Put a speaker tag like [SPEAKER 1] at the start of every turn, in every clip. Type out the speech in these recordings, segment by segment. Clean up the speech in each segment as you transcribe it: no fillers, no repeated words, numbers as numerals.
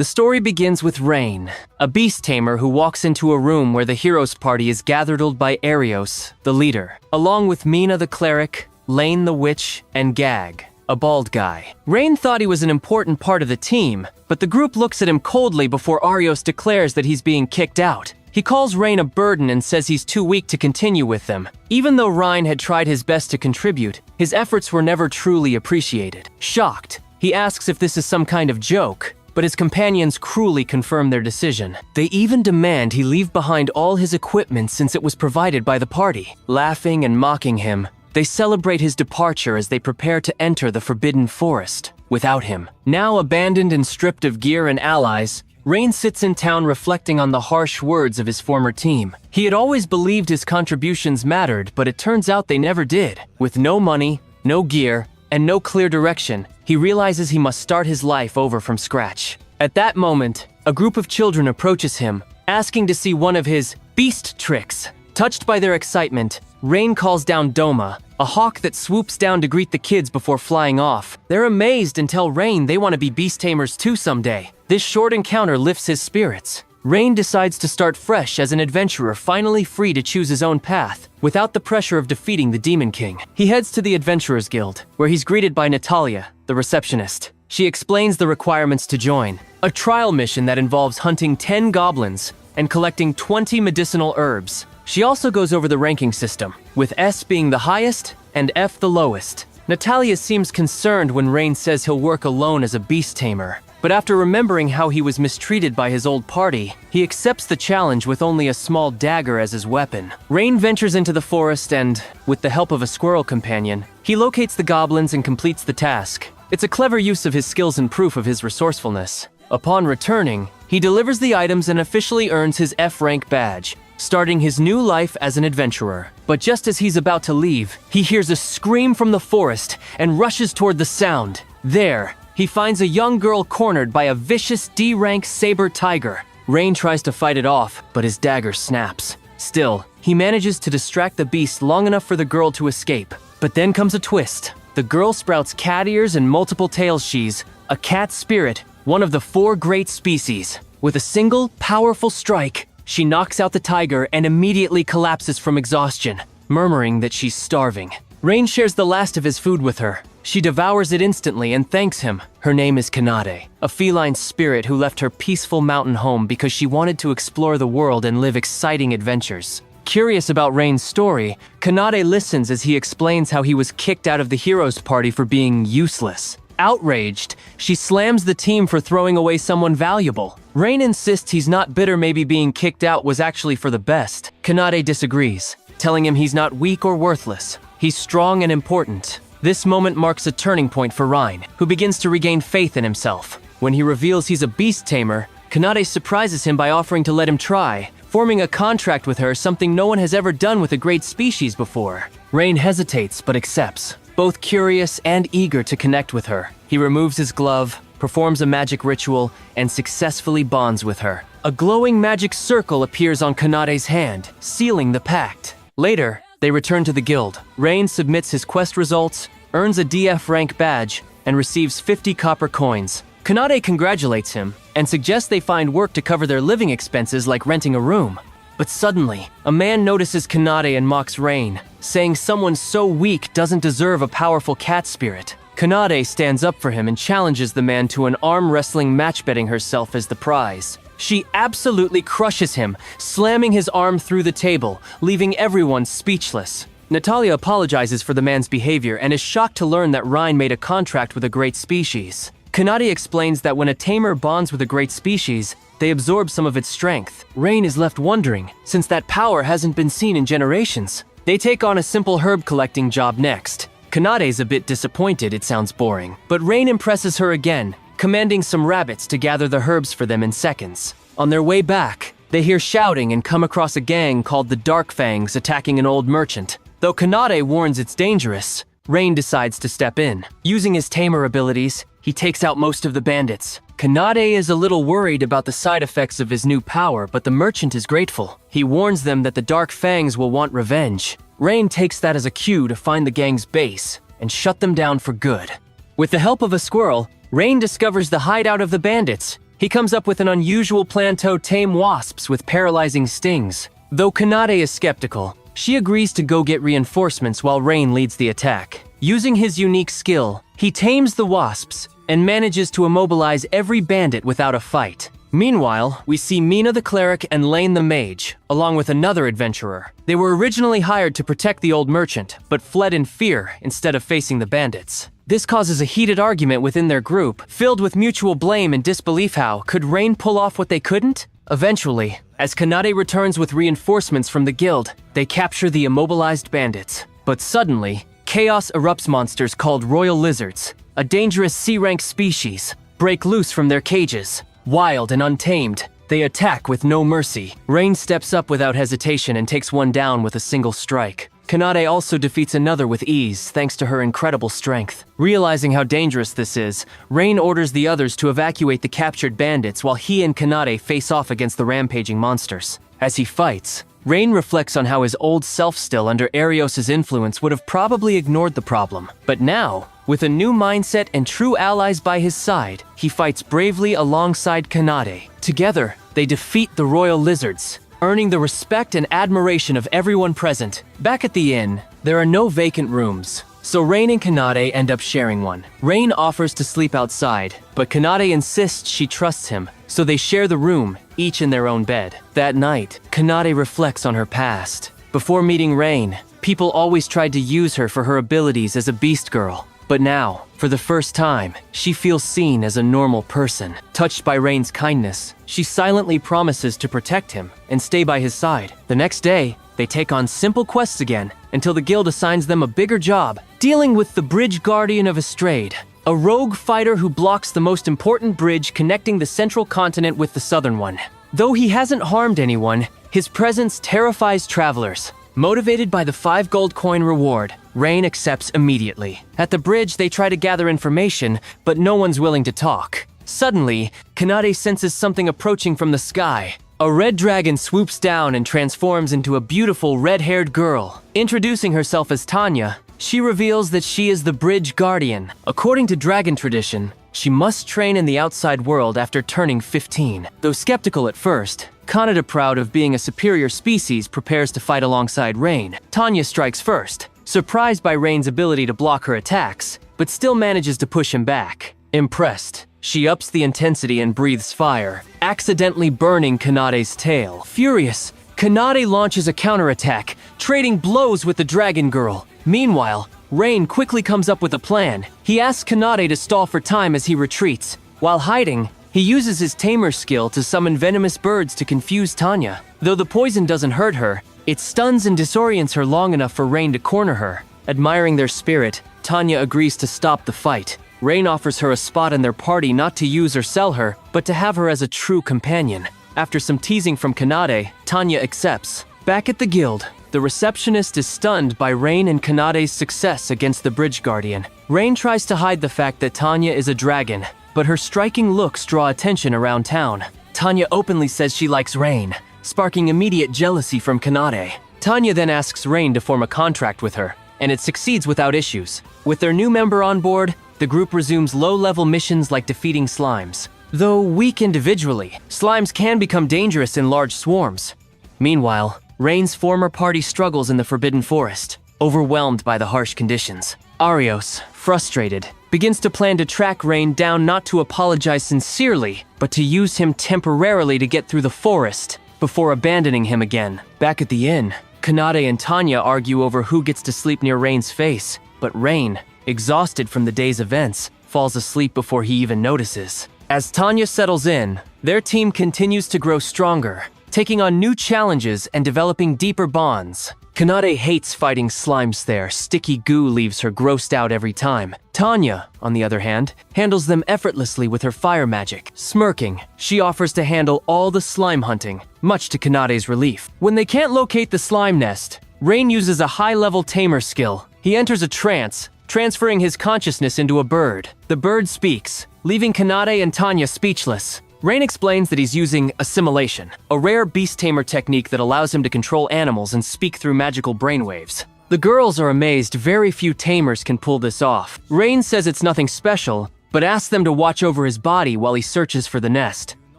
[SPEAKER 1] The story begins with Rain, a beast tamer who walks into a room where the hero's party is gathered by Arios, the leader, along with Mina the cleric, Lane the witch, and Gag, a bald guy. Rain thought he was an important part of the team, but the group looks at him coldly before Arios declares that he's being kicked out. He calls Rain a burden and says he's too weak to continue with them. Even though Rain had tried his best to contribute, his efforts were never truly appreciated. Shocked, he asks if this is some kind of joke, but his companions cruelly confirm their decision. They even demand he leave behind all his equipment since it was provided by the party. Laughing and mocking him, they celebrate his departure as they prepare to enter the Forbidden Forest without him. Now abandoned and stripped of gear and allies, Rain sits in town reflecting on the harsh words of his former team. He had always believed his contributions mattered, but it turns out they never did. With no money, no gear, and no clear direction, he realizes he must start his life over from scratch. At that moment, a group of children approaches him, asking to see one of his beast tricks. Touched by their excitement, Rain calls down Doma, a hawk that swoops down to greet the kids before flying off. They're amazed and tell Rain they want to be beast tamers too someday. This short encounter lifts his spirits. Rain decides to start fresh as an adventurer, finally free to choose his own path, without the pressure of defeating the Demon King. He heads to the Adventurers Guild, where he's greeted by Natalia, the receptionist. She explains the requirements to join: a trial mission that involves hunting 10 goblins and collecting 20 medicinal herbs. She also goes over the ranking system, with S being the highest and F the lowest. Natalia seems concerned when Rain says he'll work alone as a beast tamer. But after remembering how he was mistreated by his old party, he accepts the challenge with only a small dagger as his weapon. Rain ventures into the forest and, with the help of a squirrel companion, he locates the goblins and completes the task. It's a clever use of his skills and proof of his resourcefulness. Upon returning, he delivers the items and officially earns his F rank badge, starting his new life as an adventurer. But just as he's about to leave, he hears a scream from the forest and rushes toward the sound. There, he finds a young girl cornered by a vicious D-rank saber tiger. Rain tries to fight it off, but his dagger snaps. Still, he manages to distract the beast long enough for the girl to escape. But then comes a twist. The girl sprouts cat ears and multiple tails. She's a cat spirit, one of the 4 great species. With a single, powerful strike, she knocks out the tiger and immediately collapses from exhaustion, murmuring that she's starving. Rain shares the last of his food with her. She devours it instantly and thanks him. Her name is Kanade, a feline spirit who left her peaceful mountain home because she wanted to explore the world and live exciting adventures. Curious about Rain's story, Kanade listens as he explains how he was kicked out of the hero's party for being useless. Outraged, she slams the team for throwing away someone valuable. Rain insists he's not bitter, maybe being kicked out was actually for the best. Kanade disagrees, telling him he's not weak or worthless. He's strong and important. This moment marks a turning point for Rain, who begins to regain faith in himself. When he reveals he's a beast tamer, Kanade surprises him by offering to let him try, forming a contract with her, something no one has ever done with a great species before. Rain hesitates but accepts, both curious and eager to connect with her. He removes his glove, performs a magic ritual, and successfully bonds with her. A glowing magic circle appears on Kanade's hand, sealing the pact. Later, they return to the guild. Rain submits his quest results, earns a DF rank badge, and receives 50 copper coins. Kanade congratulates him and suggests they find work to cover their living expenses like renting a room. But suddenly, a man notices Kanade and mocks Rain, saying someone so weak doesn't deserve a powerful cat spirit. Kanade stands up for him and challenges the man to an arm wrestling match, betting herself as the prize. She absolutely crushes him, slamming his arm through the table, leaving everyone speechless. Natalia apologizes for the man's behavior and is shocked to learn that Rain made a contract with a great species. Kanade explains that when a tamer bonds with a great species, they absorb some of its strength. Rain is left wondering, since that power hasn't been seen in generations. They take on a simple herb collecting job next. Kanade's a bit disappointed, it sounds boring. But Rain impresses her again, commanding some rabbits to gather the herbs for them in seconds. On their way back, they hear shouting and come across a gang called the Dark Fangs attacking an old merchant. Though Kanade warns it's dangerous, Rain decides to step in. Using his tamer abilities, he takes out most of the bandits. Kanade is a little worried about the side effects of his new power, but the merchant is grateful. He warns them that the Dark Fangs will want revenge. Rain takes that as a cue to find the gang's base and shut them down for good. With the help of a squirrel, Rain discovers the hideout of the bandits. He comes up with an unusual plan to tame wasps with paralyzing stings. Though Kanade is skeptical, she agrees to go get reinforcements while Rain leads the attack. Using his unique skill, he tames the wasps and manages to immobilize every bandit without a fight. Meanwhile, we see Mina the cleric and Lane the mage, along with another adventurer. They were originally hired to protect the old merchant, but fled in fear instead of facing the bandits. This causes a heated argument within their group, filled with mutual blame and disbelief. How could Rain pull off what they couldn't? Eventually, as Kanade returns with reinforcements from the guild, they capture the immobilized bandits. But suddenly, chaos erupts. Monsters called royal lizards, a dangerous C-rank species, break loose from their cages. Wild and untamed, they attack with no mercy. Rain steps up without hesitation and takes one down with a single strike. Kanade also defeats another with ease thanks to her incredible strength. Realizing how dangerous this is, Rain orders the others to evacuate the captured bandits while he and Kanade face off against the rampaging monsters. As he fights, Rain reflects on how his old self still under Arios' influence would have probably ignored the problem. But now, with a new mindset and true allies by his side, he fights bravely alongside Kanade. Together, they defeat the royal lizards, earning the respect and admiration of everyone present. Back at the inn, there are no vacant rooms, so Rain and Kanade end up sharing one. Rain offers to sleep outside, but Kanade insists she trusts him, so they share the room, each in their own bed. That night, Kanade reflects on her past. Before meeting Rain, people always tried to use her for her abilities as a beast girl. But now, for the first time, she feels seen as a normal person. Touched by Rain's kindness, she silently promises to protect him and stay by his side. The next day, they take on simple quests again until the guild assigns them a bigger job, dealing with the bridge guardian of Estrade, a rogue fighter who blocks the most important bridge connecting the central continent with the southern one. Though he hasn't harmed anyone, his presence terrifies travelers. Motivated by the 5 gold coin reward, Rain accepts immediately. At the bridge, they try to gather information, but no one's willing to talk. Suddenly, Kanade senses something approaching from the sky. A red dragon swoops down and transforms into a beautiful red-haired girl. Introducing herself as Tanya, she reveals that she is the bridge guardian. According to dragon tradition, she must train in the outside world after turning 15. Though skeptical at first, Kanade, proud of being a superior species, prepares to fight alongside Rain. Tanya strikes first, surprised by Rain's ability to block her attacks, but still manages to push him back. Impressed, she ups the intensity and breathes fire, accidentally burning Kanade's tail. Furious, Kanade launches a counterattack, trading blows with the dragon girl. Meanwhile, Rain quickly comes up with a plan. He asks Kanade to stall for time as he retreats. While hiding, he uses his tamer skill to summon venomous birds to confuse Tanya. Though the poison doesn't hurt her, it stuns and disorients her long enough for Rain to corner her. Admiring their spirit, Tanya agrees to stop the fight. Rain offers her a spot in their party, not to use or sell her, but to have her as a true companion. After some teasing from Kanade, Tanya accepts. Back at the guild, the receptionist is stunned by Rain and Kanade's success against the bridge guardian. Rain tries to hide the fact that Tanya is a dragon, but her striking looks draw attention around town. Tanya openly says she likes Rain, sparking immediate jealousy from Kanade. Tanya then asks Rain to form a contract with her, and it succeeds without issues. With their new member on board, the group resumes low-level missions like defeating slimes. Though weak individually, slimes can become dangerous in large swarms. Meanwhile, Rain's former party struggles in the Forbidden Forest, overwhelmed by the harsh conditions. Arios, frustrated, begins to plan to track Rain down, not to apologize sincerely, but to use him temporarily to get through the forest before abandoning him again. Back at the inn, Kanade and Tanya argue over who gets to sleep near Rain's face, but Rain, exhausted from the day's events, falls asleep before he even notices. As Tanya settles in, their team continues to grow stronger, taking on new challenges and developing deeper bonds. Kanade hates fighting slimes there. Sticky goo leaves her grossed out every time. Tanya, on the other hand, handles them effortlessly with her fire magic. Smirking, she offers to handle all the slime hunting, much to Kanade's relief. When they can't locate the slime nest, Rain uses a high-level tamer skill. He enters a trance, transferring his consciousness into a bird. The bird speaks, leaving Kanade and Tanya speechless. Rain explains that he's using assimilation, a rare beast tamer technique that allows him to control animals and speak through magical brainwaves. The girls are amazed very few tamers can pull this off. Rain says it's nothing special, but asks them to watch over his body while he searches for the nest.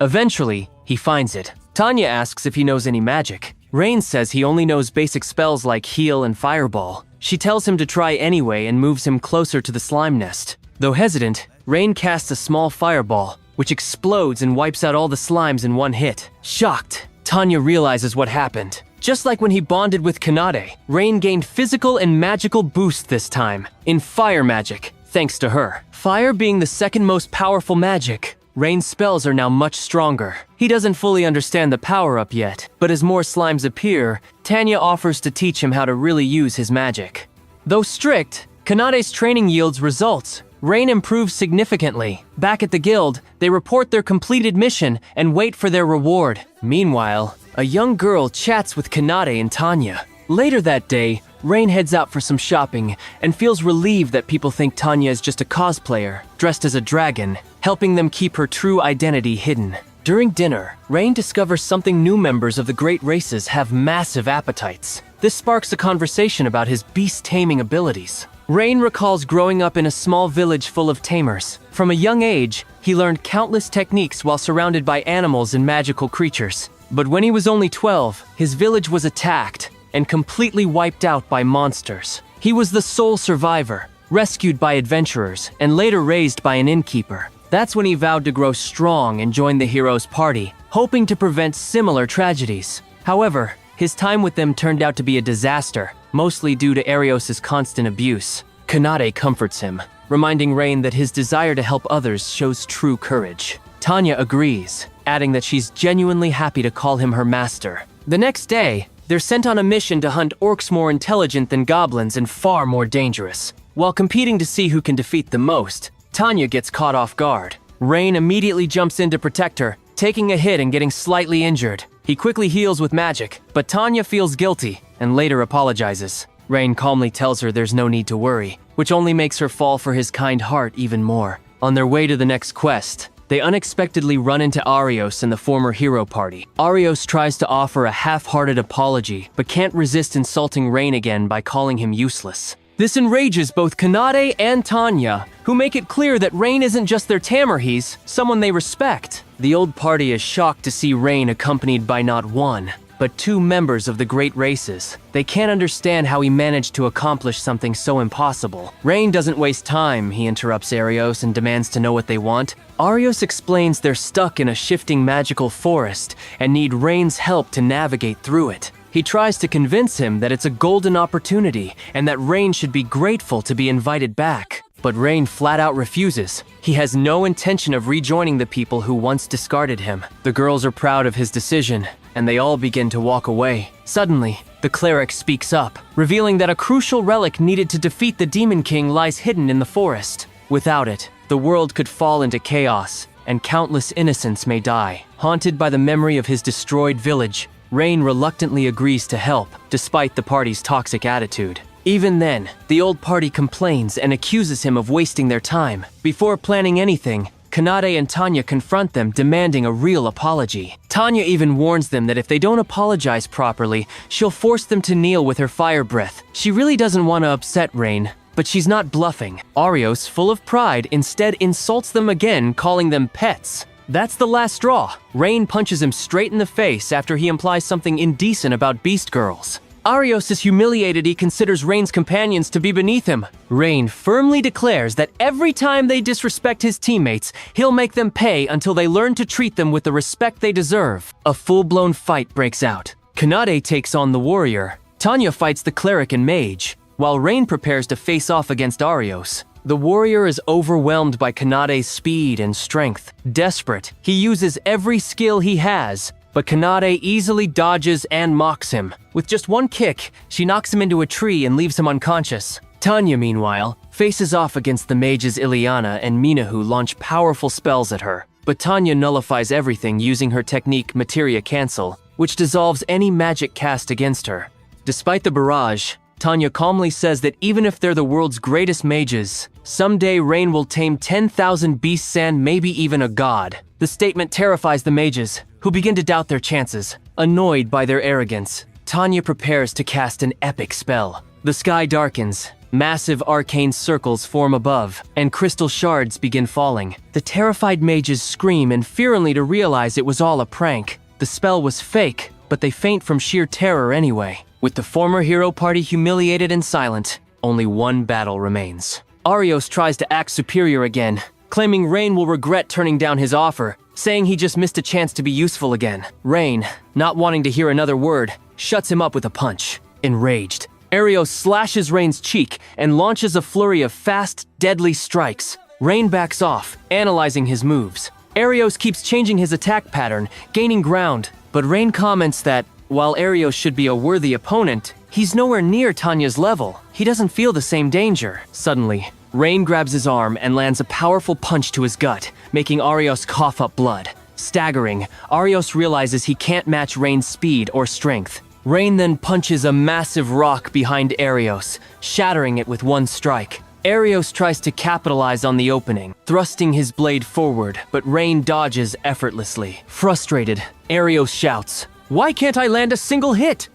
[SPEAKER 1] Eventually, he finds it. Tanya asks if he knows any magic. Rain says he only knows basic spells like heal and fireball. She tells him to try anyway and moves him closer to the slime nest. Though hesitant, Rain casts a small fireball, which explodes and wipes out all the slimes in one hit. Shocked, Tanya realizes what happened. Just like when he bonded with Kanade, Rain gained physical and magical boost this time, in fire magic, thanks to her. Fire being the second most powerful magic, Rain's spells are now much stronger. He doesn't fully understand the power-up yet, but as more slimes appear, Tanya offers to teach him how to really use his magic. Though strict, Kanade's training yields results. Rain improves significantly. Back at the guild, they report their completed mission and wait for their reward. Meanwhile, a young girl chats with Kanade and Tanya. Later that day, Rain heads out for some shopping and feels relieved that people think Tanya is just a cosplayer, dressed as a dragon, helping them keep her true identity hidden. During dinner, Rain discovers something new members of the great races have massive appetites. This sparks a conversation about his beast-taming abilities. Rain recalls growing up in a small village full of tamers. From a young age, he learned countless techniques while surrounded by animals and magical creatures. But when he was only 12, his village was attacked and completely wiped out by monsters. He was the sole survivor, rescued by adventurers, and later raised by an innkeeper. That's when he vowed to grow strong and join the heroes' party, hoping to prevent similar tragedies. However, his time with them turned out to be a disaster, mostly due to Arios' constant abuse. Kanade comforts him, reminding Rain that his desire to help others shows true courage. Tanya agrees, adding that she's genuinely happy to call him her master. The next day, they're sent on a mission to hunt orcs more intelligent than goblins and far more dangerous. While competing to see who can defeat the most, Tanya gets caught off guard. Rain immediately jumps in to protect her, taking a hit and getting slightly injured. He quickly heals with magic, but Tanya feels guilty and later apologizes. Rain calmly tells her there's no need to worry, which only makes her fall for his kind heart even more. On their way to the next quest, they unexpectedly run into Arios and the former hero party. Arios tries to offer a half-hearted apology, but can't resist insulting Rain again by calling him useless. This enrages both Kanade and Tanya, who make it clear that Rain isn't just their tamer, he's someone they respect. The old party is shocked to see Rain accompanied by not one, but two members of the great races. They can't understand how he managed to accomplish something so impossible. Rain doesn't waste time, he interrupts Arios and demands to know what they want. Arios explains they're stuck in a shifting magical forest and need Rain's help to navigate through it. He tries to convince him that it's a golden opportunity and that Rain should be grateful to be invited back. But Rain flat out refuses. He has no intention of rejoining the people who once discarded him. The girls are proud of his decision, and they all begin to walk away. Suddenly, the cleric speaks up, revealing that a crucial relic needed to defeat the Demon King lies hidden in the forest. Without it, the world could fall into chaos, and countless innocents may die. Haunted by the memory of his destroyed village, Rain reluctantly agrees to help, despite the party's toxic attitude. Even then, the old party complains and accuses him of wasting their time. Before planning anything, Kanade and Tanya confront them, demanding a real apology. Tanya even warns them that if they don't apologize properly, she'll force them to kneel with her fire breath. She really doesn't want to upset Rain, but she's not bluffing. Arios, full of pride, instead insults them again, calling them pets. That's the last straw. Rain punches him straight in the face after he implies something indecent about beast girls. Arios is humiliated. He considers Rain's companions to be beneath him. Rain firmly declares that every time they disrespect his teammates, he'll make them pay until they learn to treat them with the respect they deserve. A full-blown fight breaks out. Kanade takes on the warrior. Tanya fights the cleric and mage, while Rain prepares to face off against Arios. The warrior is overwhelmed by Kanade's speed and strength. Desperate, he uses every skill he has, but Kanade easily dodges and mocks him. With just one kick, she knocks him into a tree and leaves him unconscious. Tanya, meanwhile, faces off against the mages Ileana and Mina, who launch powerful spells at her. But Tanya nullifies everything using her technique Materia Cancel, which dissolves any magic cast against her. Despite the barrage, Tanya calmly says that even if they're the world's greatest mages, someday Rain will tame 10,000 beasts and maybe even a god. The statement terrifies the mages, who begin to doubt their chances. Annoyed by their arrogance, Tanya prepares to cast an epic spell. The sky darkens, Massive arcane circles form above, and crystal shards begin falling. The terrified mages scream and fear only to realize it was all a prank. The spell was fake, but they faint from sheer terror anyway. With the former hero party humiliated and silent, only one battle remains. Arios tries to act superior again, claiming Rain will regret turning down his offer, saying he just missed a chance to be useful again. Rain, not wanting to hear another word, shuts him up with a punch. Enraged, Arios slashes Rain's cheek and launches a flurry of fast, deadly strikes. Rain backs off, analyzing his moves. Arios keeps changing his attack pattern, gaining ground, but Rain comments that, while Arios should be a worthy opponent, he's nowhere near Tanya's level. He doesn't feel the same danger. Suddenly, Rain grabs his arm and lands a powerful punch to his gut, making Arios cough up blood. Staggering, Arios realizes he can't match Rain's speed or strength. Rain then punches a massive rock behind Arios, shattering it with one strike. Arios tries to capitalize on the opening, thrusting his blade forward, but Rain dodges effortlessly. Frustrated, Arios shouts, "Why can't I land a single hit?"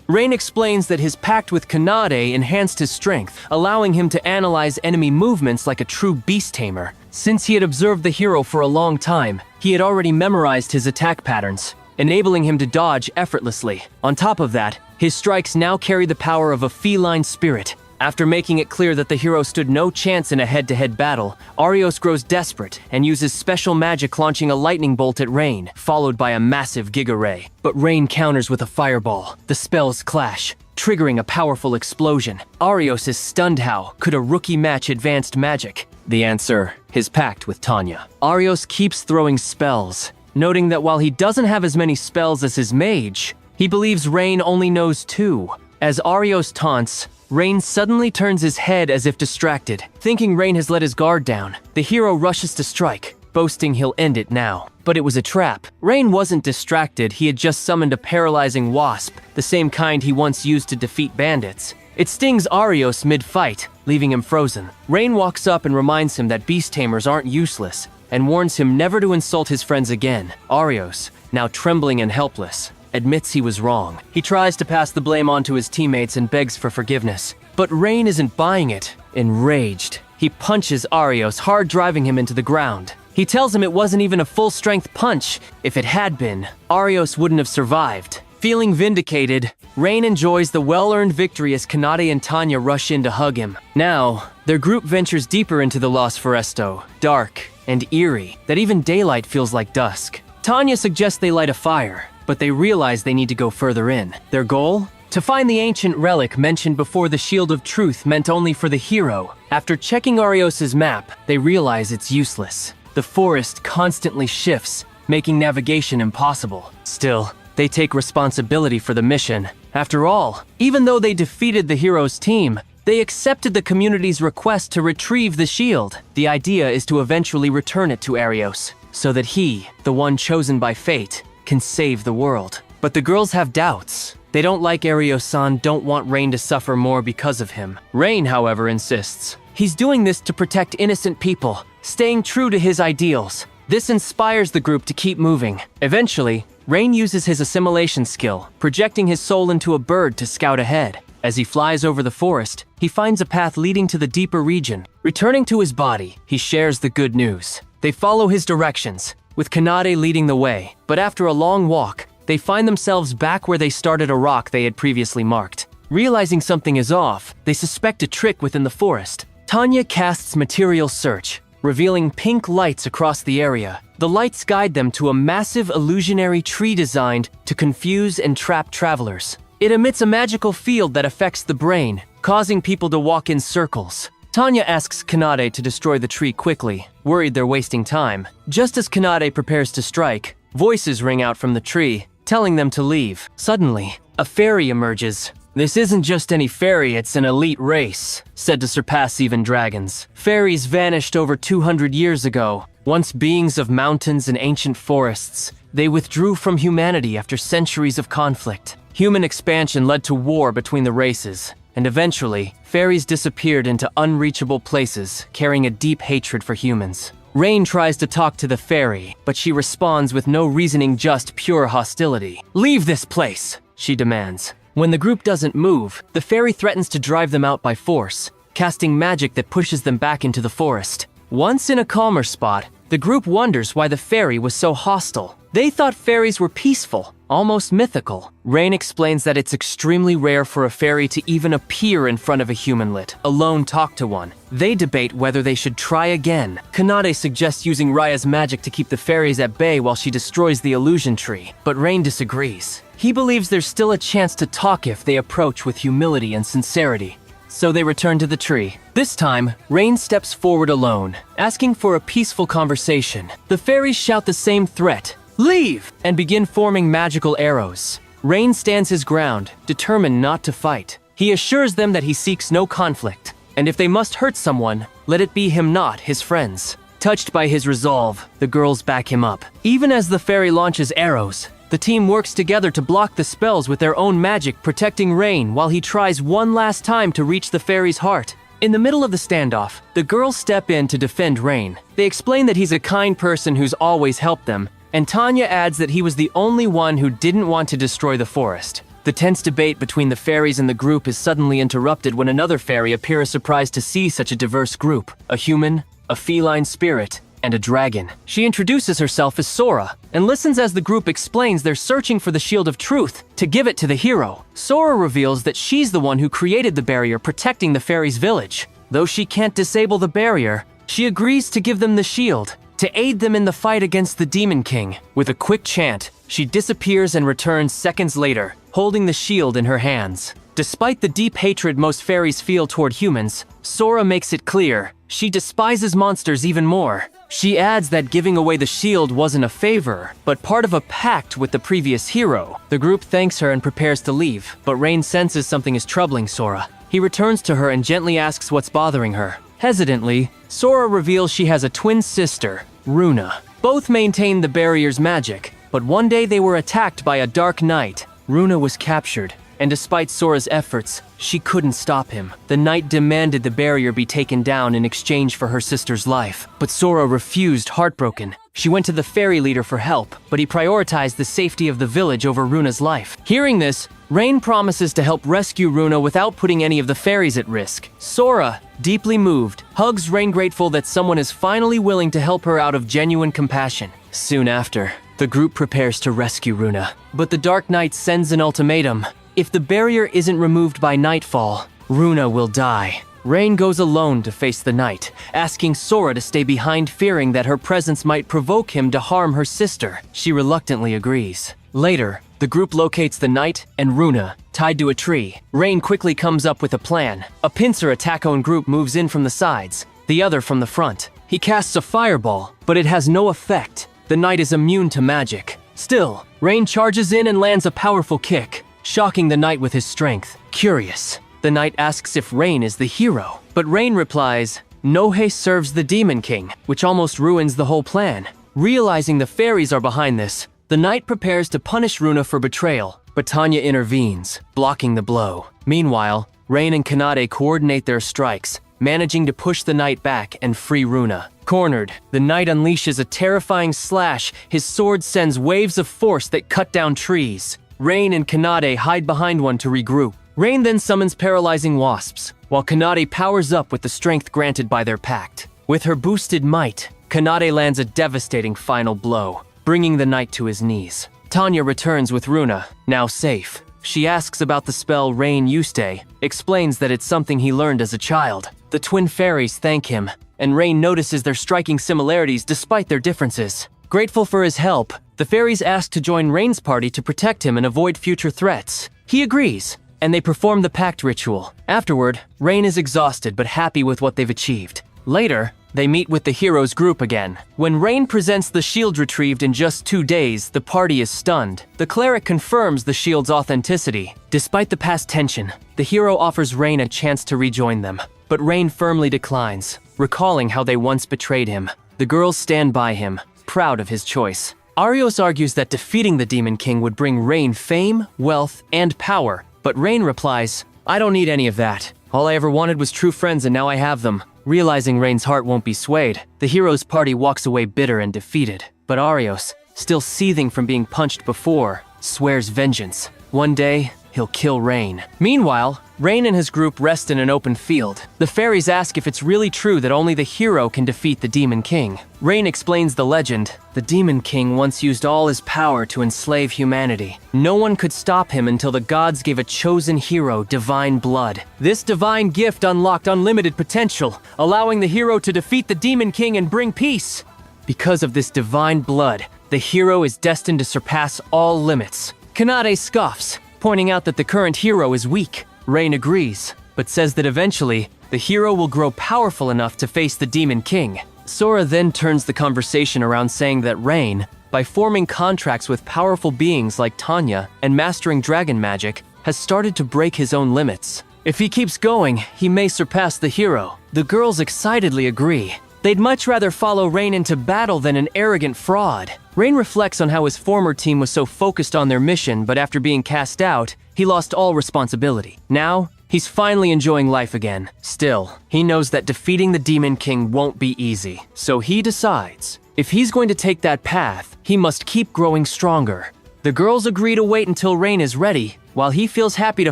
[SPEAKER 1] Rain explains that his pact with Kanade enhanced his strength, allowing him to analyze enemy movements like a true beast tamer. Since he had observed the hero for a long time, he had already memorized his attack patterns, enabling him to dodge effortlessly. On top of that, his strikes now carry the power of a feline spirit. After making it clear that the hero stood no chance in a head-to-head battle, Arios grows desperate and uses special magic, launching a lightning bolt at Rain, followed by a massive Giga Ray. But Rain counters with a fireball. The spells clash, triggering a powerful explosion. Arios is stunned. How could a rookie match advanced magic? The answer, his pact with Tanya. Arios keeps throwing spells, noting that while he doesn't have as many spells as his mage, he believes Rain only knows 2. As Arios taunts, Rain suddenly turns his head as if distracted. Thinking Rain has let his guard down, the hero rushes to strike, boasting he'll end it now. But it was a trap. Rain wasn't distracted, he had just summoned a paralyzing wasp, the same kind he once used to defeat bandits. It stings Arios mid-fight, leaving him frozen. Rain walks up and reminds him that beast tamers aren't useless, and warns him never to insult his friends again. Arios, now trembling and helpless, admits he was wrong. He tries to pass the blame on to his teammates and begs for forgiveness. But Rain isn't buying it. Enraged, he punches Arios, hard driving him into the ground. He tells him it wasn't even a full-strength punch. If it had been, Arios wouldn't have survived. Feeling vindicated, Rain enjoys the well-earned victory as Kanade and Tanya rush in to hug him. Now, their group ventures deeper into the Los Foresto, dark and eerie, that even daylight feels like dusk. Tanya suggests they light a fire, but they realize they need to go further in. Their goal? To find the ancient relic mentioned before, the Shield of Truth, meant only for the hero. After checking Arios' map, they realize it's useless. The forest constantly shifts, making navigation impossible. Still, they take responsibility for the mission. After all, even though they defeated the hero's team, they accepted the community's request to retrieve the shield. The idea is to eventually return it to Arios, so that he, the one chosen by fate, can save the world. But the girls have doubts. They don't like Arios-san, don't want Rain to suffer more because of him. Rain, however, insists. He's doing this to protect innocent people, staying true to his ideals. This inspires the group to keep moving. Eventually, Rain uses his assimilation skill, projecting his soul into a bird to scout ahead. As he flies over the forest, he finds a path leading to the deeper region. Returning to his body, he shares the good news. They follow his directions, with Kanade leading the way. But after a long walk, they find themselves back where they started, a rock they had previously marked. Realizing something is off, they suspect a trick within the forest. Tanya casts Material Search, revealing pink lights across the area. The lights guide them to a massive illusionary tree designed to confuse and trap travelers. It emits a magical field that affects the brain, causing people to walk in circles. Tanya asks Kanade to destroy the tree quickly, worried they're wasting time. Just as Kanade prepares to strike, voices ring out from the tree, telling them to leave. Suddenly, a fairy emerges. "This isn't just any fairy, it's an elite race," said to surpass even dragons. Fairies vanished over 200 years ago. Once beings of mountains and ancient forests, they withdrew from humanity after centuries of conflict. Human expansion led to war between the races, and eventually, fairies disappeared into unreachable places, carrying a deep hatred for humans. Rain tries to talk to the fairy, but she responds with no reasoning, just pure hostility. "Leave this place," she demands. When the group doesn't move, the fairy threatens to drive them out by force. casting magic that pushes them back into the forest. Once in a calmer spot, the group wonders why the fairy was so hostile. They thought fairies were peaceful, almost mythical. Rain explains that it's extremely rare for a fairy to even appear in front of a human, let alone talk to one. They debate whether they should try again. Kanade suggests using Raya's magic to keep the fairies at bay while she destroys the illusion tree, but Rain disagrees. He believes there's still a chance to talk if they approach with humility and sincerity. So they return to the tree. This time, Rain steps forward alone, asking for a peaceful conversation. The fairies shout the same threat, "Leave!" and begin forming magical arrows. Rain stands his ground, determined not to fight. He assures them that he seeks no conflict, and if they must hurt someone, let it be him, not his friends. Touched by his resolve, the girls back him up. Even as the fairy launches arrows, the team works together to block the spells with their own magic, protecting Rain while he tries one last time to reach the fairy's heart. In the middle of the standoff, the girls step in to defend Rain. They explain that he's a kind person who's always helped them, and Tanya adds that he was the only one who didn't want to destroy the forest. The tense debate between the fairies and the group is suddenly interrupted when another fairy appears surprised to see such a diverse group: a human, a feline spirit, and a dragon. She introduces herself as Sora and listens as the group explains they're searching for the Shield of Truth to give it to the hero. Sora reveals that she's the one who created the barrier protecting the fairies' village. Though she can't disable the barrier, she agrees to give them the shield to aid them in the fight against the Demon King. With a quick chant, she disappears and returns seconds later, holding the shield in her hands. Despite the deep hatred most fairies feel toward humans, Sora makes it clear she despises monsters even more. She adds that giving away the shield wasn't a favor, but part of a pact with the previous hero. The group thanks her and prepares to leave, but Rain senses something is troubling Sora. He returns to her and gently asks what's bothering her. Hesitantly, Sora reveals she has a twin sister, Runa. Both maintain the barrier's magic, but one day they were attacked by a dark knight. Runa was captured, and despite Sora's efforts, she couldn't stop him. The knight demanded the barrier be taken down in exchange for her sister's life, but Sora refused, heartbroken. She went to the fairy leader for help, but he prioritized the safety of the village over Runa's life. Hearing this, Rain promises to help rescue Runa without putting any of the fairies at risk. Sora, deeply moved, hugs Rain, grateful that someone is finally willing to help her out of genuine compassion. Soon after, the group prepares to rescue Runa, but the Dark Knight sends an ultimatum. If the barrier isn't removed by nightfall, Runa will die. Rain goes alone to face the knight, asking Sora to stay behind, fearing that her presence might provoke him to harm her sister. She reluctantly agrees. Later, the group locates the knight and Runa, tied to a tree. Rain quickly comes up with a plan. A pincer attack-own group moves in from the sides, the other from the front. He casts a fireball, but it has no effect. The knight is immune to magic. Still, Rain charges in and lands a powerful kick, shocking the knight with his strength. Curious, the knight asks if Rain is the hero, but Rain replies, Nohei serves the Demon King, which almost ruins the whole plan. Realizing the fairies are behind this, the knight prepares to punish Runa for betrayal, but Tanya intervenes, blocking the blow. Meanwhile, Rain and Kanade coordinate their strikes, managing to push the knight back and free Runa. Cornered, the knight unleashes a terrifying slash. His sword sends waves of force that cut down trees. Rain and Kanade hide behind one to regroup. Rain then summons paralyzing wasps, while Kanade powers up with the strength granted by their pact. With her boosted might, Kanade lands a devastating final blow, bringing the knight to his knees. Tanya returns with Runa, now safe. She asks about the spell Rain Yuusha, explains that it's something he learned as a child. The twin fairies thank him, and Rain notices their striking similarities despite their differences. Grateful for his help, the fairies ask to join Rain's party to protect him and avoid future threats. He agrees, and they perform the pact ritual. Afterward, Rain is exhausted but happy with what they've achieved. Later, they meet with the heroes group again. When Rain presents the shield retrieved in just 2 days, the party is stunned. The cleric confirms the shield's authenticity. Despite the past tension, the hero offers Rain a chance to rejoin them, but Rain firmly declines, recalling how they once betrayed him. The girls stand by him, proud of his choice. Arios argues that defeating the Demon King would bring Rain fame, wealth, and power, but Rain replies, I don't need any of that. All I ever wanted was true friends, and now I have them. Realizing Rain's heart won't be swayed, the hero's party walks away bitter and defeated. But Arios, still seething from being punched before, swears vengeance. One day, he'll kill Rain. Meanwhile, Rain and his group rest in an open field. The fairies ask if it's really true that only the hero can defeat the Demon King. Rain explains the legend. The Demon King once used all his power to enslave humanity. No one could stop him until the gods gave a chosen hero divine blood. This divine gift unlocked unlimited potential, allowing the hero to defeat the Demon King and bring peace. Because of this divine blood, the hero is destined to surpass all limits. Kanade scoffs, pointing out that the current hero is weak. Rain agrees, but says that eventually, the hero will grow powerful enough to face the Demon King. Sora then turns the conversation around saying that Rain, by forming contracts with powerful beings like Tanya and mastering dragon magic, has started to break his own limits. If he keeps going, he may surpass the hero. The girls excitedly agree. They'd much rather follow Rain into battle than an arrogant fraud. Rain reflects on how his former team was so focused on their mission, but after being cast out, he lost all responsibility. Now, he's finally enjoying life again. Still, he knows that defeating the Demon King won't be easy. So he decides, if he's going to take that path, he must keep growing stronger. The girls agree to wait until Rain is ready, while he feels happy to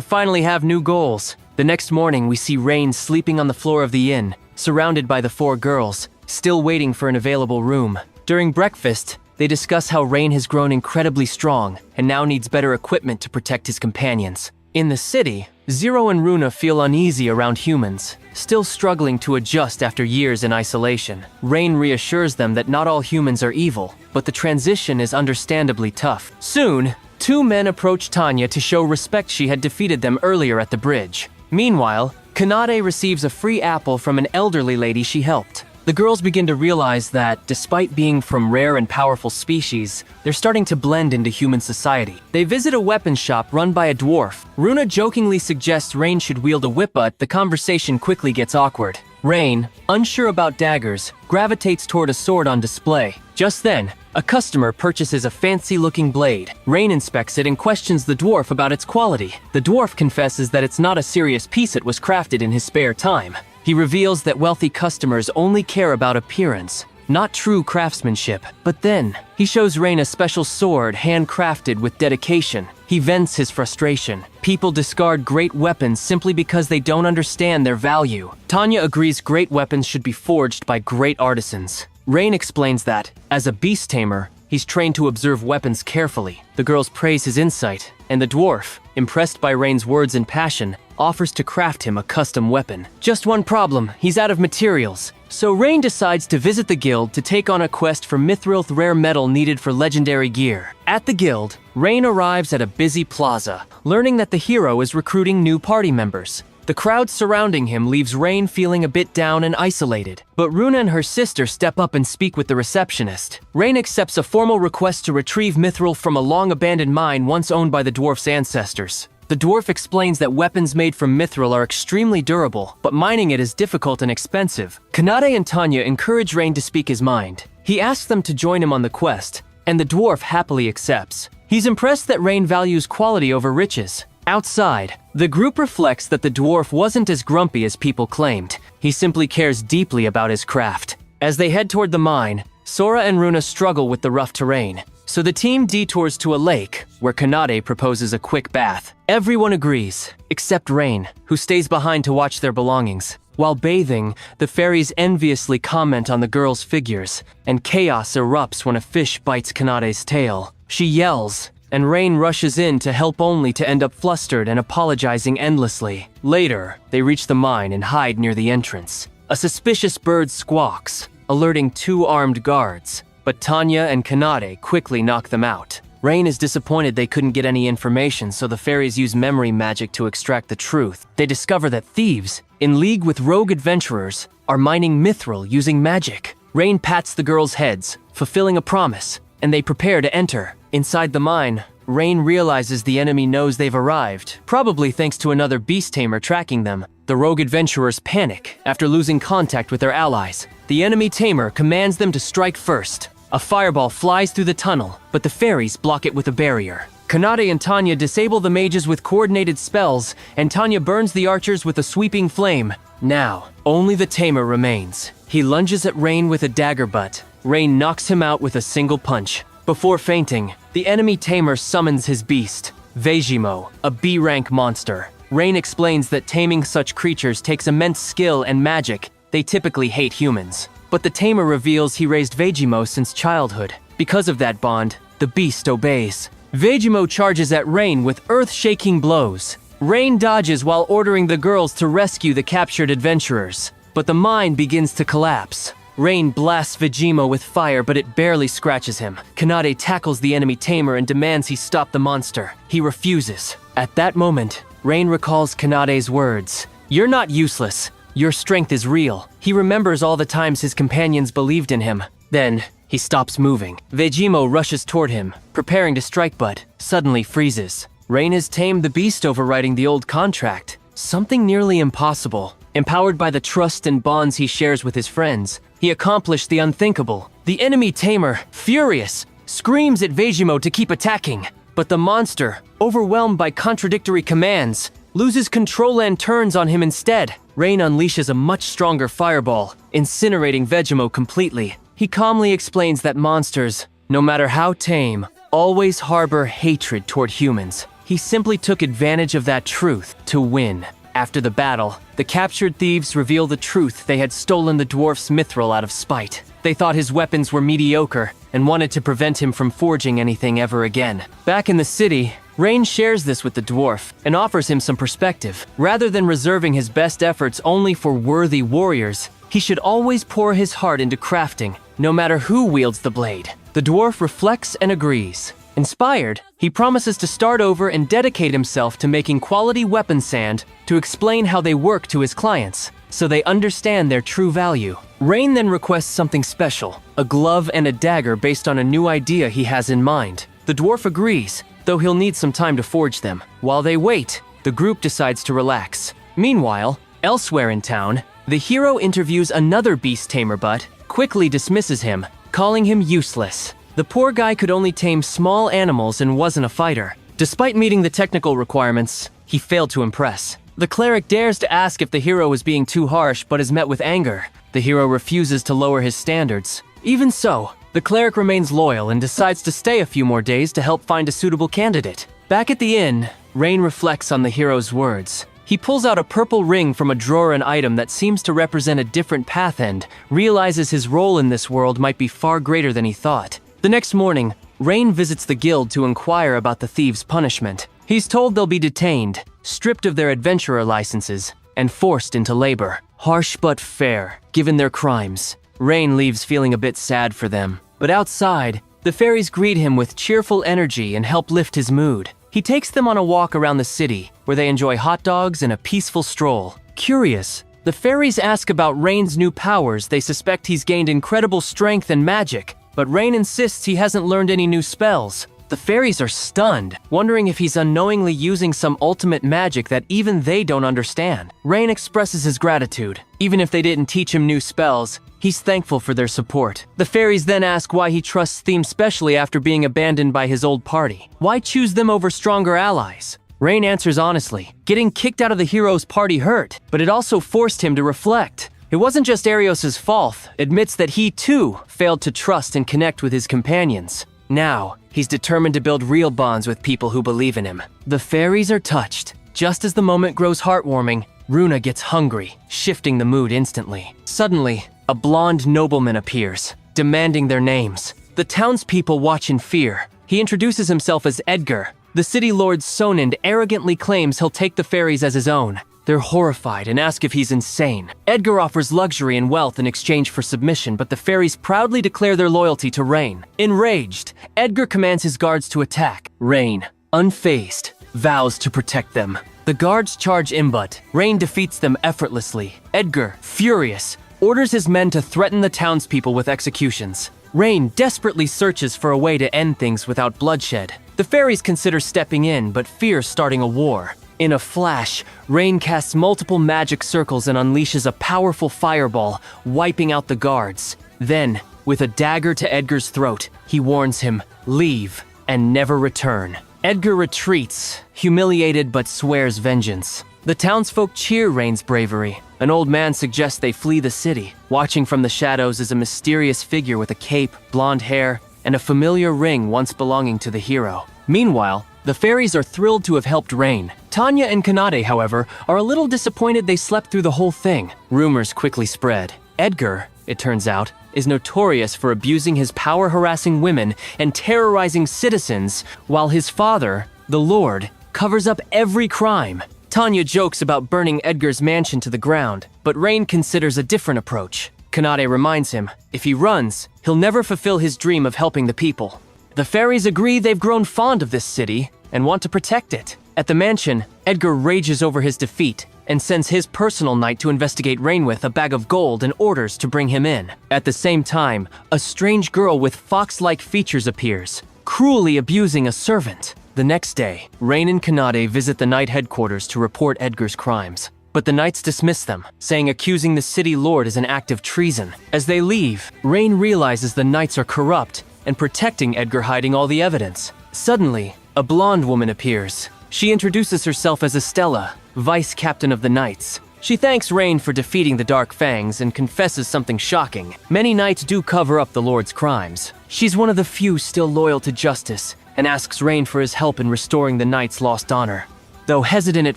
[SPEAKER 1] finally have new goals. The next morning, we see Rain sleeping on the floor of the inn, surrounded by the 4 girls, still waiting for an available room. During breakfast, they discuss how Rain has grown incredibly strong and now needs better equipment to protect his companions. In the city, Zero and Runa feel uneasy around humans, still struggling to adjust after years in isolation. Rain reassures them that not all humans are evil, but the transition is understandably tough. Soon, 2 men approach Tanya to show respect she had defeated them earlier at the bridge. Meanwhile, Kanade receives a free apple from an elderly lady she helped. The girls begin to realize that, despite being from rare and powerful species, they're starting to blend into human society. They visit a weapons shop run by a dwarf. Runa jokingly suggests Rain should wield a whip, but the conversation quickly gets awkward. Rain, unsure about daggers, gravitates toward a sword on display. Just then, a customer purchases a fancy-looking blade. Rain inspects it and questions the dwarf about its quality. The dwarf confesses that it's not a serious piece, it was crafted in his spare time. He reveals that wealthy customers only care about appearance, not true craftsmanship. But then, he shows Rain a special sword handcrafted with dedication. He vents his frustration. People discard great weapons simply because they don't understand their value. Tanya agrees great weapons should be forged by great artisans. Rain explains that, as a beast tamer, he's trained to observe weapons carefully. The girls praise his insight, and the dwarf, impressed by Rain's words and passion, offers to craft him a custom weapon. Just one problem, he's out of materials. So Rain decides to visit the guild to take on a quest for Mithrilth rare metal needed for legendary gear. At the guild, Rain arrives at a busy plaza, learning that the hero is recruiting new party members. The crowd surrounding him leaves Rain feeling a bit down and isolated. But Runa and her sister step up and speak with the receptionist. Rain accepts a formal request to retrieve Mithril from a long-abandoned mine once owned by the dwarf's ancestors. The dwarf explains that weapons made from mithril are extremely durable, but mining it is difficult and expensive. Kanade and Tanya encourage Rain to speak his mind. He asks them to join him on the quest, and the dwarf happily accepts. He's impressed that Rain values quality over riches. Outside, the group reflects that the dwarf wasn't as grumpy as people claimed. He simply cares deeply about his craft. As they head toward the mine, Sora and Runa struggle with the rough terrain. So the team detours to a lake, where Kanade proposes a quick bath. Everyone agrees, except Rain, who stays behind to watch their belongings. While bathing, the fairies enviously comment on the girls' figures, and chaos erupts when a fish bites Kanade's tail. She yells, and Rain rushes in to help only to end up flustered and apologizing endlessly. Later, they reach the mine and hide near the entrance. A suspicious bird squawks, alerting 2 armed guards. But Tanya and Kanade quickly knock them out. Rain is disappointed they couldn't get any information, so the fairies use memory magic to extract the truth. They discover that thieves, in league with rogue adventurers, are mining mithril using magic. Rain pats the girls' heads, fulfilling a promise, and they prepare to enter. Inside the mine, Rain realizes the enemy knows they've arrived, probably thanks to another beast tamer tracking them. The rogue adventurers panic after losing contact with their allies. The enemy tamer commands them to strike first. A fireball flies through the tunnel, but the fairies block it with a barrier. Kanade and Tanya disable the mages with coordinated spells, and Tanya burns the archers with a sweeping flame. Now, only the tamer remains. He lunges at Rain with a dagger butt. Rain knocks him out with a single punch. Before fainting, the enemy tamer summons his beast. Vegimo, a B-rank monster. Rain explains that taming such creatures takes immense skill and magic. They typically hate humans. But the tamer reveals he raised Vegimo since childhood. Because of that bond, the beast obeys. Vegimo charges at Rain with earth-shaking blows. Rain dodges while ordering the girls to rescue the captured adventurers. But the mine begins to collapse. Rain blasts Vegimo with fire, but it barely scratches him. Kanade tackles the enemy tamer and demands he stop the monster. He refuses. At that moment, Rain recalls Kanade's words. "You're not useless. Your strength is real." He remembers all the times his companions believed in him. Then, he stops moving. Vegimo rushes toward him, preparing to strike but suddenly freezes. Rain has tamed the beast, overriding the old contract. Something nearly impossible. Empowered by the trust and bonds he shares with his friends, he accomplished the unthinkable. The enemy tamer, furious, screams at Vegimo to keep attacking. But the monster, overwhelmed by contradictory commands, loses control and turns on him instead. Rain unleashes a much stronger fireball, incinerating Vegimo completely. He calmly explains that monsters, no matter how tame, always harbor hatred toward humans. He simply took advantage of that truth to win. After the battle, the captured thieves reveal the truth: they had stolen the dwarf's mithril out of spite. They thought his weapons were mediocre and wanted to prevent him from forging anything ever again. Back in the city, Rain shares this with the dwarf and offers him some perspective. Rather than reserving his best efforts only for worthy warriors, he should always pour his heart into crafting, no matter who wields the blade. The dwarf reflects and agrees. Inspired, he promises to start over and dedicate himself to making quality weapon sand to explain how they work to his clients, so they understand their true value. Rain then requests something special, a glove and a dagger based on a new idea he has in mind. The dwarf agrees, though he'll need some time to forge them. While they wait, the group decides to relax. Meanwhile, elsewhere in town, the hero interviews another beast tamer but quickly dismisses him, calling him useless. The poor guy could only tame small animals and wasn't a fighter. Despite meeting the technical requirements, he failed to impress. The cleric dares to ask if the hero is being too harsh but is met with anger. The hero refuses to lower his standards. Even so, the cleric remains loyal and decides to stay a few more days to help find a suitable candidate. Back at the inn, Rain reflects on the hero's words. He pulls out a purple ring from a drawer, an item that seems to represent a different path, and realizes his role in this world might be far greater than he thought. The next morning, Rain visits the guild to inquire about the thieves' punishment. He's told they'll be detained, stripped of their adventurer licenses, and forced into labor. Harsh but fair, given their crimes. Rain leaves feeling a bit sad for them. But outside, the fairies greet him with cheerful energy and help lift his mood. He takes them on a walk around the city, where they enjoy hot dogs and a peaceful stroll. Curious, the fairies ask about Rain's new powers. They suspect he's gained incredible strength and magic, but Rain insists he hasn't learned any new spells. The fairies are stunned, wondering if he's unknowingly using some ultimate magic that even they don't understand. Rain expresses his gratitude. Even if they didn't teach him new spells, he's thankful for their support. The fairies then ask why he trusts them specially after being abandoned by his old party. Why choose them over stronger allies? Rain answers honestly. Getting kicked out of the hero's party hurt, but it also forced him to reflect. It wasn't just Arios's fault. Admits that he too failed to trust and connect with his companions. Now, he's determined to build real bonds with people who believe in him. The fairies are touched. Just as the moment grows heartwarming, Runa gets hungry, shifting the mood instantly. Suddenly, a blonde nobleman appears, demanding their names. The townspeople watch in fear. He introduces himself as Edgar. The city lord Sonend arrogantly claims he'll take the fairies as his own. They're horrified and ask if he's insane. Edgar offers luxury and wealth in exchange for submission, but the fairies proudly declare their loyalty to Rain. Enraged, Edgar commands his guards to attack. Rain, unfazed, vows to protect them. The guards charge in, but Rain defeats them effortlessly. Edgar, furious, orders his men to threaten the townspeople with executions. Rain desperately searches for a way to end things without bloodshed. The fairies consider stepping in, but fear starting a war. In a flash, Rain casts multiple magic circles and unleashes a powerful fireball, wiping out the guards. Then, with a dagger to Edgar's throat, he warns him, "Leave and never return." Edgar retreats, humiliated but swears vengeance. The townsfolk cheer Rain's bravery. An old man suggests they flee the city. Watching from the shadows is a mysterious figure with a cape, blonde hair, and a familiar ring once belonging to the hero. Meanwhile, The fairies are thrilled to have helped Rain. Tanya and Kanade, however, are a little disappointed they slept through the whole thing. Rumors quickly spread. Edgar, it turns out, is notorious for abusing his power, harassing women and terrorizing citizens, while his father, the Lord, covers up every crime. Tanya jokes about burning Edgar's mansion to the ground, but Rain considers a different approach. Kanade reminds him, if he runs, he'll never fulfill his dream of helping the people. The fairies agree they've grown fond of this city and want to protect it. At the mansion, Edgar rages over his defeat and sends his personal knight to investigate Rain with a bag of gold and orders to bring him in. At the same time, a strange girl with fox-like features appears, cruelly abusing a servant. The next day, Rain and Kanade visit the knight headquarters to report Edgar's crimes. But the knights dismiss them, saying accusing the city lord is an act of treason. As they leave, Rain realizes the knights are corrupt and protecting Edgar, hiding all the evidence. Suddenly, a blonde woman appears. She introduces herself as Estella, vice captain of the knights. She thanks Rain for defeating the Dark Fangs and confesses something shocking. Many knights do cover up the lord's crimes. She's one of the few still loyal to justice and asks Rain for his help in restoring the knights' lost honor. Though hesitant at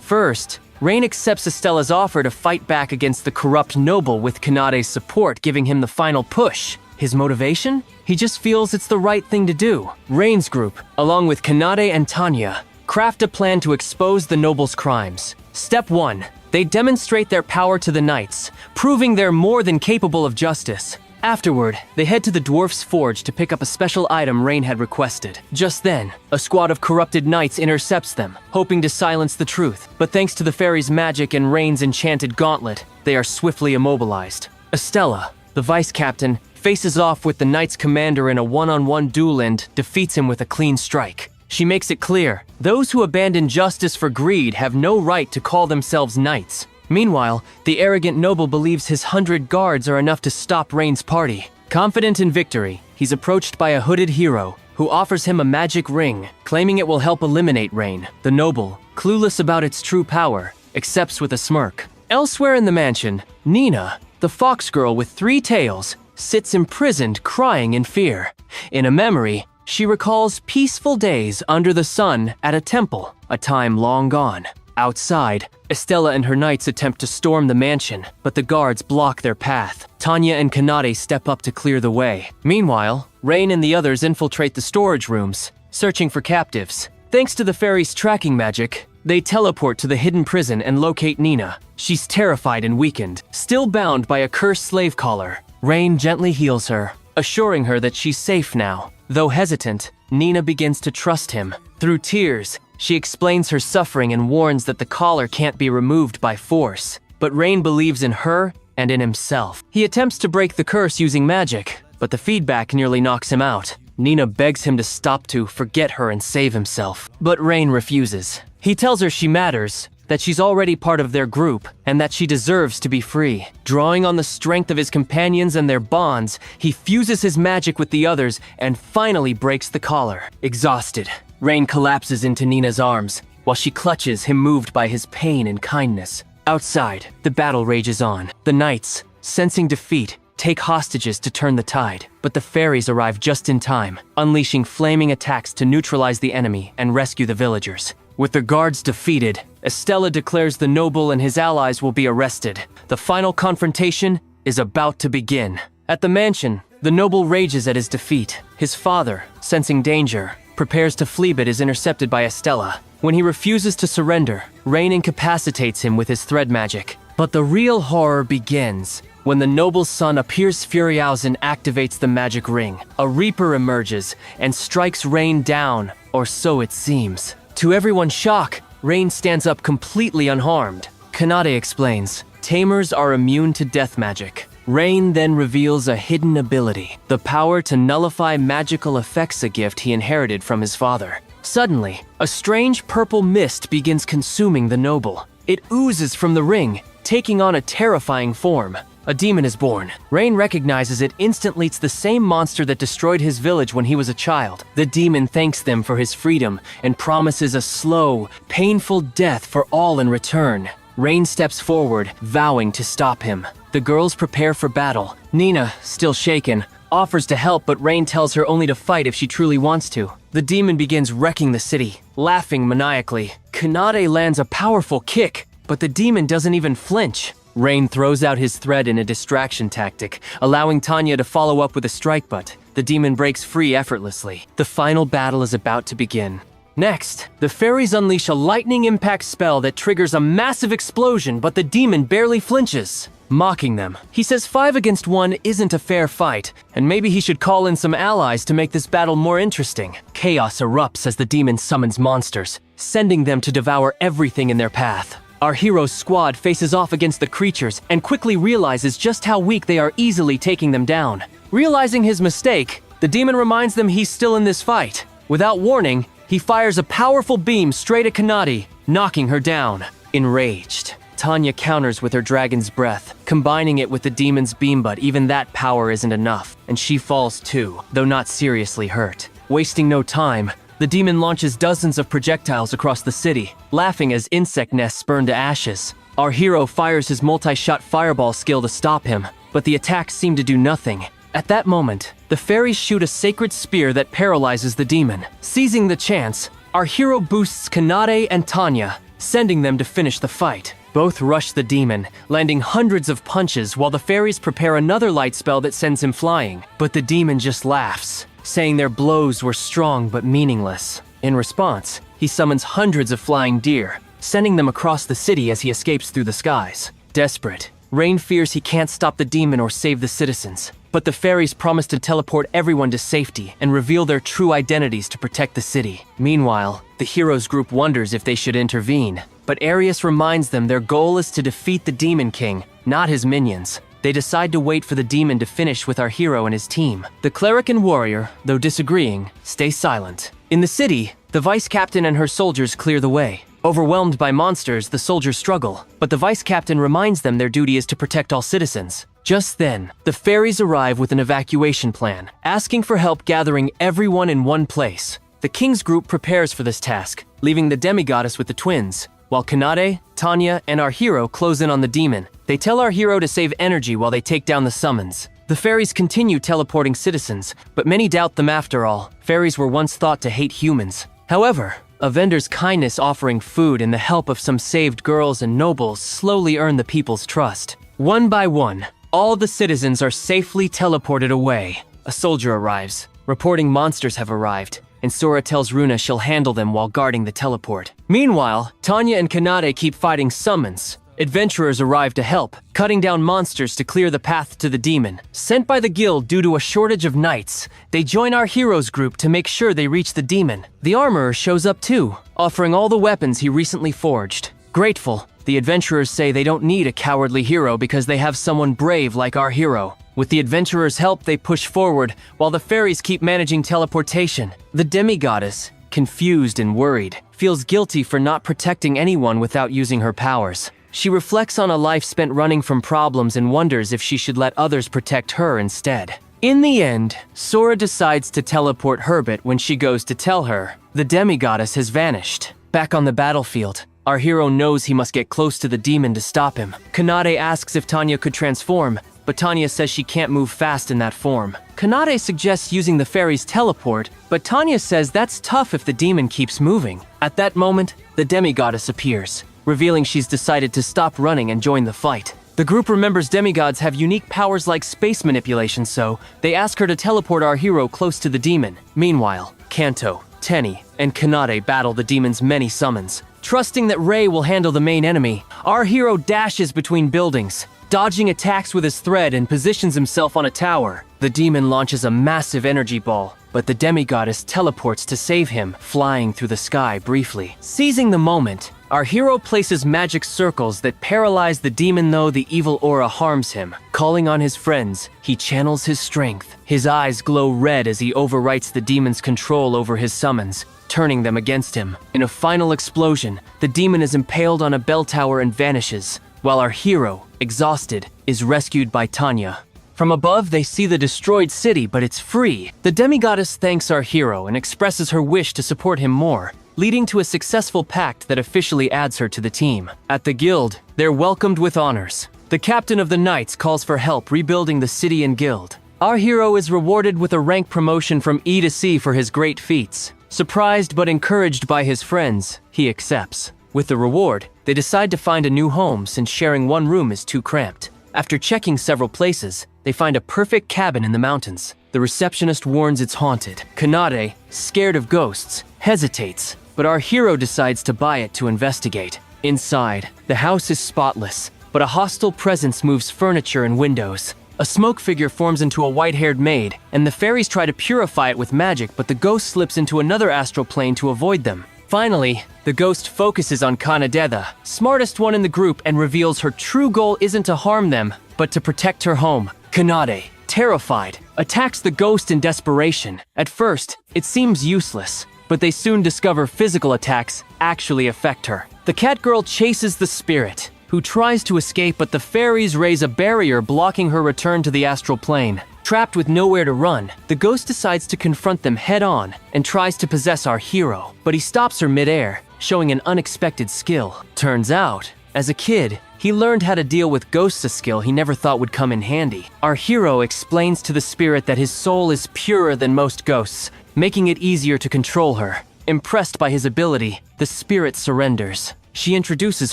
[SPEAKER 1] first, Rain accepts Estella's offer to fight back against the corrupt noble with Kanade's support, giving him the final push. His motivation? He just feels it's the right thing to do. Rain's group, along with Kanade and Tanya, craft a plan to expose the noble's crimes. Step 1. They demonstrate their power to the knights, proving they're more than capable of justice. Afterward, they head to the dwarf's forge to pick up a special item Rain had requested. Just then, a squad of corrupted knights intercepts them, hoping to silence the truth. But thanks to the fairy's magic and Rain's enchanted gauntlet, they are swiftly immobilized. Estella, the vice captain, faces off with the knight's commander in a one-on-one duel and defeats him with a clean strike. She makes it clear, those who abandon justice for greed have no right to call themselves knights. Meanwhile, the arrogant noble believes his 100 guards are enough to stop Rain's party. Confident in victory, he's approached by a hooded hero who offers him a magic ring, claiming it will help eliminate Rain. The noble, clueless about its true power, accepts with a smirk. Elsewhere in the mansion, Nina, the fox girl with 3 tails, sits imprisoned, crying in fear. In a memory, she recalls peaceful days under the sun at a temple, a time long gone. Outside, Estella and her knights attempt to storm the mansion, but the guards block their path. Tanya and Kanade step up to clear the way. Meanwhile, Rain and the others infiltrate the storage rooms, searching for captives. Thanks to the fairy's tracking magic, they teleport to the hidden prison and locate Nina. She's terrified and weakened, still bound by a cursed slave collar. Rain gently heals her, assuring her that she's safe now. Though hesitant, Nina begins to trust him. Through tears, she explains her suffering and warns that the collar can't be removed by force. But Rain believes in her and in himself. He attempts to break the curse using magic, but the feedback nearly knocks him out. Nina begs him to stop, to forget her and save himself. But Rain refuses. He tells her she matters, that she's already part of their group, and that she deserves to be free. Drawing on the strength of his companions and their bonds, he fuses his magic with the others and finally breaks the collar. Exhausted, Rain collapses into Nina's arms, while she clutches him, moved by his pain and kindness. Outside, the battle rages on. The knights, sensing defeat, take hostages to turn the tide. But the fairies arrive just in time, unleashing flaming attacks to neutralize the enemy and rescue the villagers. With the guards defeated, Estella declares the noble and his allies will be arrested. The final confrontation is about to begin. At the mansion, the noble rages at his defeat. His father, sensing danger, prepares to flee but is intercepted by Estella. When he refuses to surrender, Rain incapacitates him with his thread magic. But the real horror begins when the noble's son appears furious and activates the magic ring. A reaper emerges and strikes Rain down, or so it seems. To everyone's shock, Rain stands up completely unharmed. Kanade explains, tamers are immune to death magic. Rain then reveals a hidden ability, the power to nullify magical effects, a gift he inherited from his father. Suddenly, a strange purple mist begins consuming the noble. It oozes from the ring, taking on a terrifying form. A demon is born. Rain recognizes it instantly. It's the same monster that destroyed his village when he was a child. The demon thanks them for his freedom and promises a slow, painful death for all in return. Rain steps forward, vowing to stop him. The girls prepare for battle. Nina, still shaken, offers to help, but Rain tells her only to fight if she truly wants to. The demon begins wrecking the city, laughing maniacally. Kanade lands a powerful kick, but the demon doesn't even flinch. Rain throws out his thread in a distraction tactic, allowing Tanya to follow up with a strike, but the demon breaks free effortlessly. The final battle is about to begin. Next, the fairies unleash a lightning impact spell that triggers a massive explosion, but the demon barely flinches, mocking them. He says 5 against 1 isn't a fair fight, and maybe he should call in some allies to make this battle more interesting. Chaos erupts as the demon summons monsters, sending them to devour everything in their path. Our hero's squad faces off against the creatures and quickly realizes just how weak they are, easily taking them down. Realizing his mistake, the demon reminds them he's still in this fight. Without warning, he fires a powerful beam straight at Kanade, knocking her down. Enraged, Tanya counters with her dragon's breath, combining it with the demon's beam, but even that power isn't enough, and she falls too, though not seriously hurt. Wasting no time, the demon launches dozens of projectiles across the city, laughing as insect nests burn to ashes. Our hero fires his multi-shot fireball skill to stop him, but the attacks seem to do nothing. At that moment, the fairies shoot a sacred spear that paralyzes the demon. Seizing the chance, our hero boosts Kanade and Tanya, sending them to finish the fight. Both rush the demon, landing hundreds of punches while the fairies prepare another light spell that sends him flying. But the demon just laughs, saying their blows were strong but meaningless. In response, he summons hundreds of flying deer, sending them across the city as he escapes through the skies. Desperate, Rain fears he can't stop the demon or save the citizens, but the fairies promise to teleport everyone to safety and reveal their true identities to protect the city. Meanwhile, the heroes group wonders if they should intervene, but Arius reminds them their goal is to defeat the Demon King, not his minions. They decide to wait for the demon to finish with our hero and his team. The cleric and warrior, though disagreeing, stay silent. In the city, the vice captain and her soldiers clear the way. Overwhelmed by monsters, the soldiers struggle, but the vice captain reminds them their duty is to protect all citizens. Just then, the fairies arrive with an evacuation plan, asking for help gathering everyone in one place. The king's group prepares for this task, leaving the demigoddess with the twins, while Kanade, Tanya, and our hero close in on the demon. They tell our hero to save energy while they take down the summons. The fairies continue teleporting citizens, but many doubt them after all. Fairies were once thought to hate humans. However, a vendor's kindness offering food and the help of some saved girls and nobles slowly earn the people's trust. One by one, all the citizens are safely teleported away. A soldier arrives, reporting monsters have arrived, and Sora tells Runa she'll handle them while guarding the teleport. Meanwhile, Tanya and Kanade keep fighting summons. Adventurers arrive to help, cutting down monsters to clear the path to the demon. Sent by the guild due to a shortage of knights, they join our heroes group to make sure they reach the demon. The armorer shows up too, offering all the weapons he recently forged. Grateful, the adventurers say they don't need a cowardly hero because they have someone brave like our hero. With the adventurers' help, they push forward, while the fairies keep managing teleportation. The demigoddess, confused and worried, feels guilty for not protecting anyone without using her powers. She reflects on a life spent running from problems and wonders if she should let others protect her instead. In the end, Sora decides to teleport Herbert when she goes to tell her the demigoddess has vanished. Back on the battlefield, our hero knows he must get close to the demon to stop him. Kanade asks if Tanya could transform, but Tanya says she can't move fast in that form. Kanade suggests using the fairy's teleport, but Tanya says that's tough if the demon keeps moving. At that moment, the demigoddess appears, revealing she's decided to stop running and join the fight. The group remembers demigods have unique powers like space manipulation, so they ask her to teleport our hero close to the demon. Meanwhile, Kanto, Tenny, and Kanade battle the demon's many summons. Trusting that Ray will handle the main enemy, our hero dashes between buildings, dodging attacks with his thread and positions himself on a tower. The demon launches a massive energy ball, but the demigoddess teleports to save him, flying through the sky briefly. Seizing the moment, our hero places magic circles that paralyze the demon though the evil aura harms him. Calling on his friends, he channels his strength. His eyes glow red as he overwrites the demon's control over his summons, turning them against him. In a final explosion, the demon is impaled on a bell tower and vanishes, while our hero, exhausted, is rescued by Tanya. From above, they see the destroyed city, but it's free. The demigoddess thanks our hero and expresses her wish to support him more, leading to a successful pact that officially adds her to the team. At the guild, they're welcomed with honors. The captain of the knights calls for help rebuilding the city and guild. Our hero is rewarded with a rank promotion from E to C for his great feats. Surprised but encouraged by his friends, he accepts. With the reward, they decide to find a new home since sharing one room is too cramped. After checking several places, they find a perfect cabin in the mountains. The receptionist warns it's haunted. Kanade, scared of ghosts, hesitates, but our hero decides to buy it to investigate. Inside, the house is spotless, but a hostile presence moves furniture and windows. A smoke figure forms into a white-haired maid, and the fairies try to purify it with magic, but the ghost slips into another astral plane to avoid them. Finally, the ghost focuses on Kanade, the smartest one in the group, and reveals her true goal isn't to harm them, but to protect her home. Kanade, terrified, attacks the ghost in desperation. At first, it seems useless, but they soon discover physical attacks actually affect her. The cat girl chases the spirit, who tries to escape, but the fairies raise a barrier blocking her return to the astral plane. Trapped with nowhere to run, the ghost decides to confront them head-on and tries to possess our hero, but he stops her mid-air, showing an unexpected skill. Turns out, as a kid, he learned how to deal with ghosts, a skill he never thought would come in handy. Our hero explains to the spirit that his soul is purer than most ghosts, making it easier to control her. Impressed by his ability, the spirit surrenders. She introduces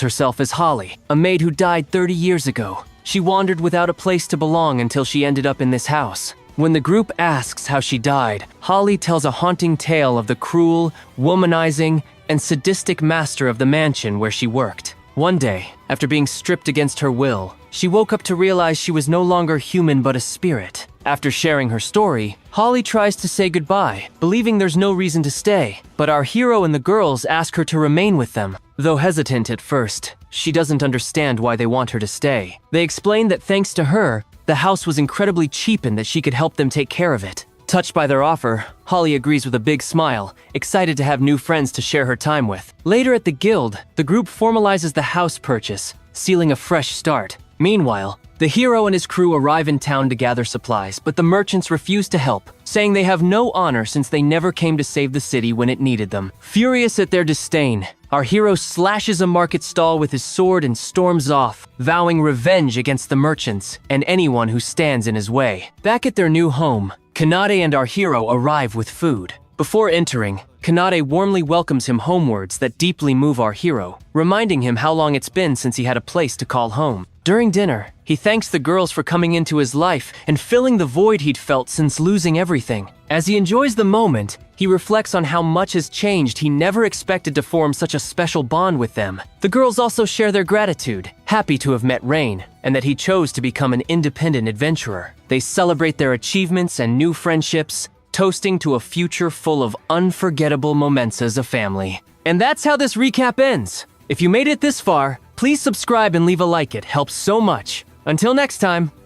[SPEAKER 1] herself as Holly, a maid who died 30 years ago. She wandered without a place to belong until she ended up in this house. When the group asks how she died, Holly tells a haunting tale of the cruel, womanizing, and sadistic master of the mansion where she worked. One day, after being stripped against her will, she woke up to realize she was no longer human but a spirit. After sharing her story, Holly tries to say goodbye, believing there's no reason to stay. But our hero and the girls ask her to remain with them. Though hesitant at first, she doesn't understand why they want her to stay. They explain that thanks to her, the house was incredibly cheap and that she could help them take care of it. Touched by their offer, Holly agrees with a big smile, excited to have new friends to share her time with. Later at the guild, the group formalizes the house purchase, sealing a fresh start. Meanwhile, the hero and his crew arrive in town to gather supplies, but the merchants refuse to help, saying they have no honor since they never came to save the city when it needed them. Furious at their disdain, our hero slashes a market stall with his sword and storms off, vowing revenge against the merchants and anyone who stands in his way. Back at their new home, Kanade and our hero arrive with food. Before entering, Kanade warmly welcomes him homewards that deeply move our hero, reminding him how long it's been since he had a place to call home. During dinner, he thanks the girls for coming into his life and filling the void he'd felt since losing everything. As he enjoys the moment, he reflects on how much has changed. He never expected to form such a special bond with them. The girls also share their gratitude, happy to have met Rain, and that he chose to become an independent adventurer. They celebrate their achievements and new friendships, toasting to a future full of unforgettable moments as a family. And that's how this recap ends. If you made it this far, please subscribe and leave a like. It helps so much. Until next time.